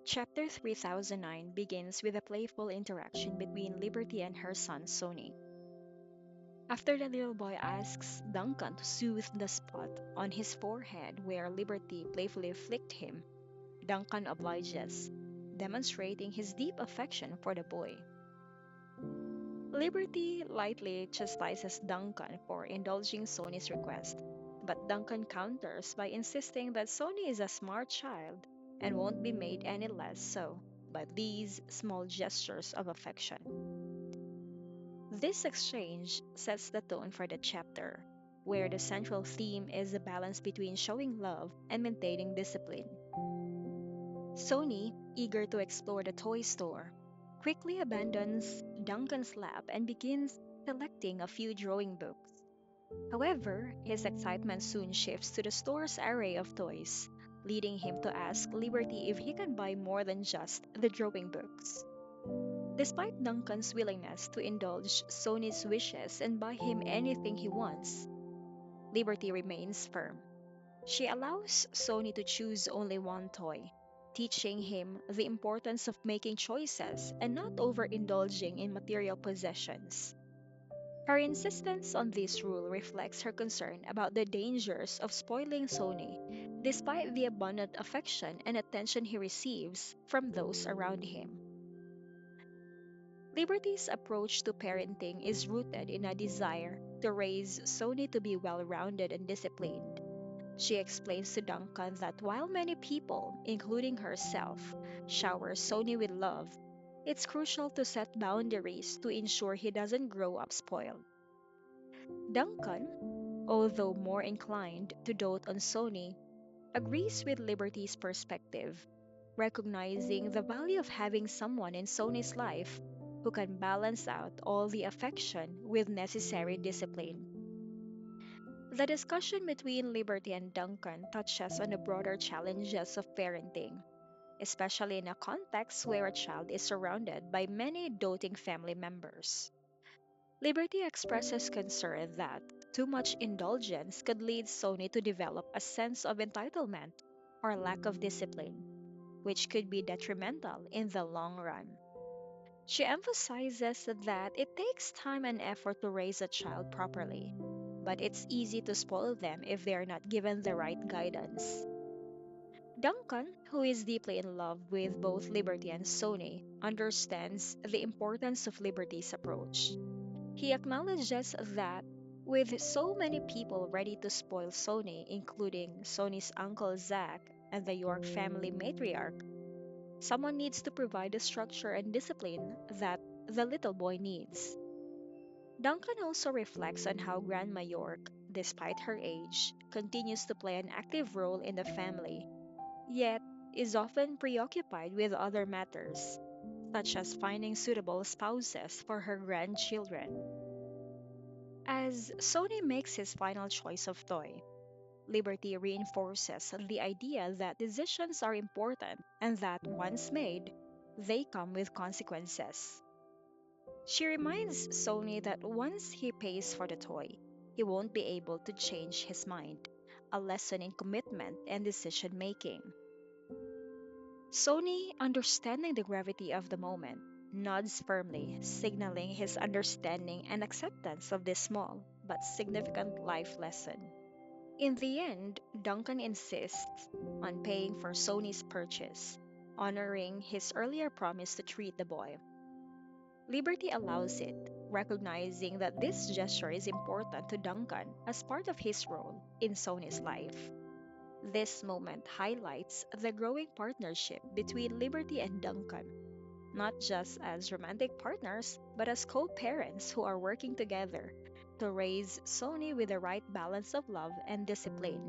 Chapter 3009 begins with a playful interaction between Liberty and her son Sony. After the little boy asks Duncan to soothe the spot on his forehead where Liberty playfully flicked him, Duncan obliges, demonstrating his deep affection for the boy. Liberty lightly chastises Duncan for indulging Sony's request, but Duncan counters by insisting that Sony is a smart child and won't be made any less so by these small gestures of affection. This exchange sets the tone for the chapter, where the central theme is the balance between showing love and maintaining discipline. Sony, eager to explore the toy store, quickly abandons Duncan's lap and begins selecting a few drawing books. However, his excitement soon shifts to the store's array of toys, leading him to ask Liberty if he can buy more than just the drawing books. Despite Duncan's willingness to indulge Sony's wishes and buy him anything he wants, Liberty remains firm. She allows Sony to choose only one toy, teaching him the importance of making choices and not overindulging in material possessions. Her insistence on this rule reflects her concern about the dangers of spoiling Sony, despite the abundant affection and attention he receives from those around him. Liberty's approach to parenting is rooted in a desire to raise Sony to be well rounded and disciplined. She explains to Duncan that while many people, including herself, shower Sony with love, it's crucial to set boundaries to ensure he doesn't grow up spoiled. Duncan, although more inclined to dote on Sony, agrees with Liberty's perspective, recognizing the value of having someone in Sony's life who can balance out all the affection with necessary discipline. The discussion between Liberty and Duncan touches on the broader challenges of parenting, especially in a context where a child is surrounded by many doting family members. Liberty expresses concern that too much indulgence could lead Sony to develop a sense of entitlement or lack of discipline, which could be detrimental in the long run. She emphasizes that it takes time and effort to raise a child properly, but it's easy to spoil them if they are not given the right guidance. Duncan, who is deeply in love with both Liberty and Sony, understands the importance of Liberty's approach. He acknowledges that with so many people ready to spoil Sony, including Sony's uncle Zack and the York family matriarch, someone needs to provide the structure and discipline that the little boy needs. Duncan also reflects on how Grandma York, despite her age, continues to play an active role in the family, yet is often preoccupied with other matters, such as finding suitable spouses for her grandchildren. As Sony makes his final choice of toy, Liberty reinforces the idea that decisions are important and that once made, they come with consequences. She reminds Sony that once he pays for the toy, he won't be able to change his mind, a lesson in commitment and decision making. Sony, understanding the gravity of the moment, nods firmly, signaling his understanding and acceptance of this small but significant life lesson. In the end, Duncan insists on paying for Sony's purchase, honoring his earlier promise to treat the boy. Liberty allows it, recognizing that this gesture is important to Duncan as part of his role in Sony's life. This moment highlights the growing partnership between Liberty and Duncan, not just as romantic partners, but as co parents who are working together to raise Sony with the right balance of love and discipline.